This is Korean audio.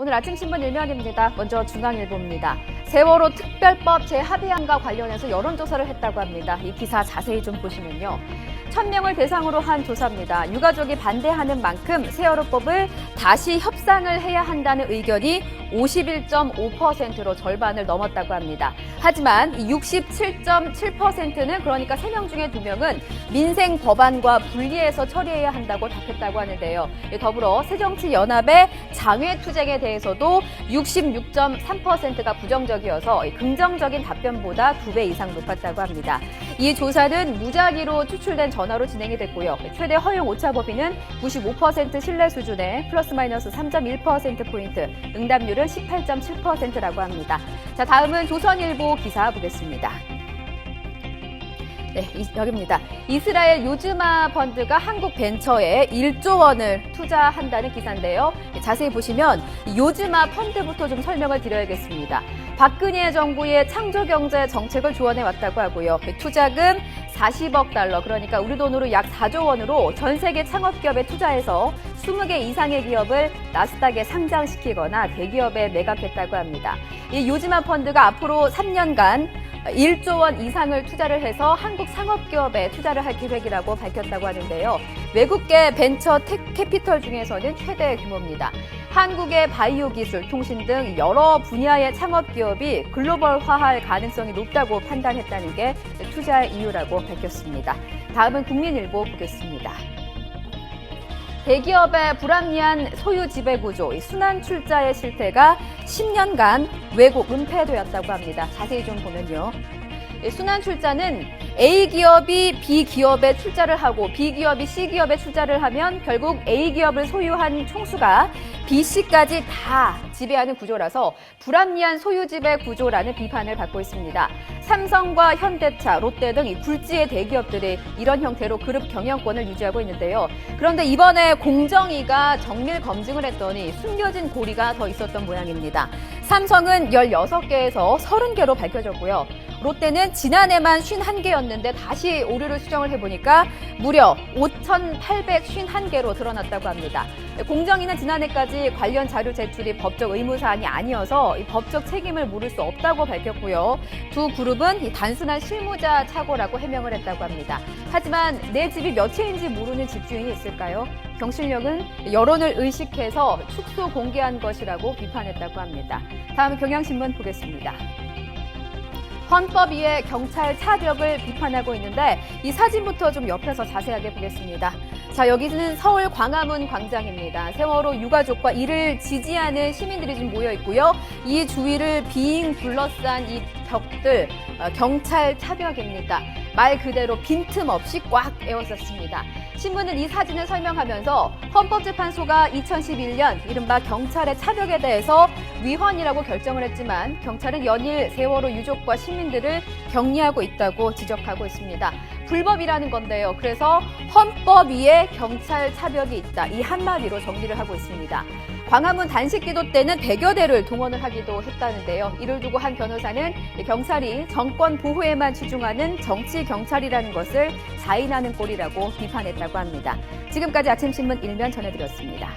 오늘 아침 신문 일면입니다. 먼저 중앙일보입니다. 세월호 특별법 재합의안과 관련해서 여론조사를 했다고 합니다. 이 기사 자세히 좀 보시면요. 1,000명을 대상으로 한 조사입니다. 유가족이 반대하는 만큼 세월호법을 다시 협상을 해야 한다는 의견이 51.5%로 절반을 넘었다고 합니다. 하지만 67.7%는 그러니까 3명 중에 2명은 민생 법안과 분리해서 처리해야 한다고 답했다고 하는데요. 더불어 새정치연합의 장외투쟁에 대해서도 66.3%가 부정적이어서 긍정적인 답변보다 2배 이상 높았다고 합니다. 이 조사는 무작위로 추출된 전화로 진행이 됐고요. 최대 허용 오차 범위는 95% 신뢰 수준에 플러스 마이너스 3.1%포인트, 응답률은 18.7%라고 합니다. 자, 다음은 조선일보 기사 보겠습니다. 네, 여기입니다. 이스라엘 요즈마 펀드가 한국 벤처에 1조 원을 투자한다는 기사인데요. 자세히 보시면 요즈마 펀드부터 좀 설명을 드려야겠습니다. 박근혜 정부의 창조경제 정책을 조언해 왔다고 하고요. 투자금 40억 달러, 그러니까 우리 돈으로 약 4조 원으로 전 세계 창업기업에 투자해서 20개 이상의 기업을 나스닥에 상장시키거나 대기업에 매각했다고 합니다. 이 요즈마 펀드가 앞으로 3년간 1조 원 이상을 투자를 해서 한국 상업기업에 투자를 할 계획이라고 밝혔다고 하는데요. 외국계 벤처 캐피털 중에서는 최대 규모입니다. 한국의 바이오 기술, 통신 등 여러 분야의 창업기업이 글로벌화할 가능성이 높다고 판단했다는 게 투자의 이유라고 밝혔습니다. 다음은 국민일보 보겠습니다. 대기업의 불합리한 소유 지배 구조, 순환 출자의 실태가 10년간 왜곡 은폐되었다고 합니다. 자세히 좀 보면요. 순환 출자는 A기업이 B기업에 출자를 하고 B기업이 C기업에 출자를 하면 결국 A기업을 소유한 총수가 B씨까지 다 지배하는 구조라서 불합리한 소유 지배 구조라는 비판을 받고 있습니다. 삼성과 현대차, 롯데 등 이 굴지의 대기업들이 이런 형태로 그룹 경영권을 유지하고 있는데요. 그런데 이번에 공정위가 정밀 검증을 했더니 숨겨진 고리가 더 있었던 모양입니다. 삼성은 16개에서 30개로 밝혀졌고요. 롯데는 지난해만 51개였는데 다시 오류를 수정을 해보니까 무려 5,851개로 드러났다고 합니다. 공정위는 지난해까지 관련 자료 제출이 법적 의무사항이 아니어서 이 법적 책임을 물을 수 없다고 밝혔고요. 두 그룹은 이 단순한 실무자 착오라고 해명을 했다고 합니다. 하지만 내 집이 몇 채인지 모르는 집주인이 있을까요? 경실련은 여론을 의식해서 축소 공개한 것이라고 비판했다고 합니다. 다음 경향신문 보겠습니다. 헌법위의 경찰 차벽을 비판하고 있는데 이 사진부터 좀 옆에서 자세하게 보겠습니다. 자, 여기는 서울 광화문 광장입니다. 세월호 유가족과 이를 지지하는 시민들이 좀 모여 있고요. 이 주위를 빙 둘러싼 이 벽들, 경찰 차벽입니다. 말 그대로 빈틈없이 꽉 에워쌌습니다. 신문은 이 사진을 설명하면서 헌법재판소가 2011년 이른바 경찰의 차벽에 대해서 위헌이라고 결정을 했지만 경찰은 연일 세월호 유족과 시민들을 격리하고 있다고 지적하고 있습니다. 불법이라는 건데요. 그래서 헌법 위에 경찰 차벽이 있다. 이 한마디로 정리를 하고 있습니다. 광화문 단식기도 때는 100여 대를 동원을 하기도 했다는데요. 이를 두고 한 변호사는 경찰이 정권 보호에만 치중하는 정치 경찰이라는 것을 자인하는 꼴이라고 비판했다고 합니다. 지금까지 아침신문 일면 전해드렸습니다.